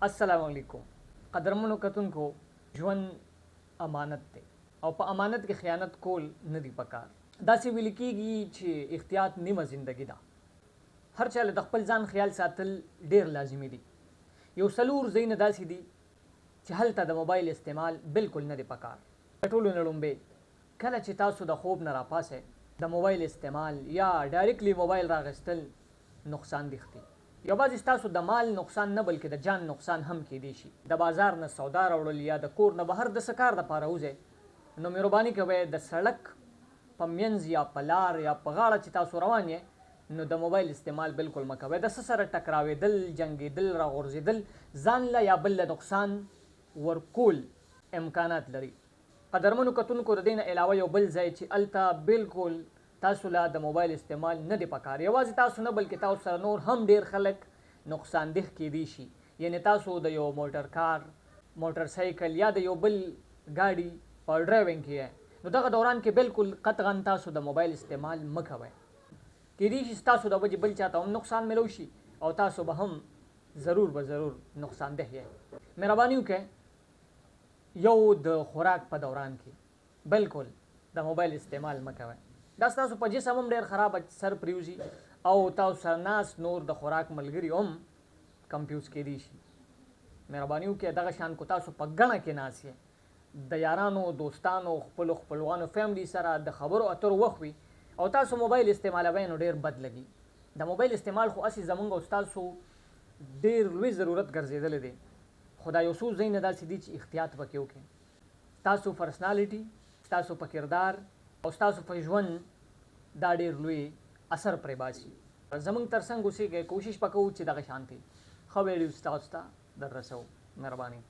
अस्सलामुअलैकुम कदरमनो कतुनको ژوند امانت دی او په امانت کې خیانت کول نه دی پکار. داسې ویل کېږي چې احتیاط نیمه زندگی ده. هر چا له خپل ځان خیال ساتل ډیر لازمي دي. یو څلور ځایونه داسې دي چې هلته د موبایل استعمال بالکل نه دی پکار. ټولو نه لومبې کله چې تاسو د خوب نه راپاسئ د موبایل استعمال یا ډایرکټلی موبایل راغستل نقصان دیختی. یو بعضې ستاسو د مال نقصان نه بلکې د جان نقصان هم کیدی شي. د بازار نه سودا راوړل یا د کور نه بهر د څه کار دپاره وځئ نو مهرباني کوئ د سړک په منځ یا په لار یا په غاړه چې تاسو روان یې نو د موبایل استعمال بالکل مه کوئ. د څه سره ټکراوېدل، جنګېدل، راغورځېدل ځان له یا بل له نقصان ورکول امکانات لري. قدرمنو کتونکو د دې نه علاوه یو بل ځای چې هلته بالکل تاسو له د موبایل استعمال نه دی پکار. یوازې تاسو نه بلکې تاسو سره نور هم ډیر خلک نقصان دیخ کیدی شي. یعنی تاسو د یو موټر کار، موټر سایکل یا د یو بل ګاډي په ډرایوینګ کې نو دغه دوران کې بالکل قطعا تاسو د موبایل استعمال مه کوئ. کیدی شي ستاسو د وجې بل چاته هم نقصان ملو شي او تاسو به هم ضرور نقصان ده یې. مهرباني وکړئ یو د خوراک په دوران کې بالکل د موبایل استعمال مه کوئ. دا ستاسو په جسم هم ډېر خراب سر پریوزي او تاسو سره ناست نور د خوراک ملګري هم کنفیوز کیدی شي. مهرباني وکړئ دغه شان کو تاسو په ګڼه کې ناست یې د یارانو، دوستانو، خپلو خپلوانو، فیملی سره د خبرو اترو وخت وي او تاسو موبایل استعمالوئ نو ډېر بد لګي. د موبایل استعمال خو هسې زموږ او ستاسو ډېر لوی ضرورت ګرځېدلی دی خو دا یو څو ځایونه داسې دي چې احتیاط پکې وکړئ. ستاسو پرسنالټي، ستاسو په کردار او ستاسو په ژوند دا ډېر لوی اثر پرې باسي. زموږ تر څنګ اوسېږئ، کوشش به کوو چې دغه شانتې ښه ویډیو ستاسو ته در رسوو. مهرباني.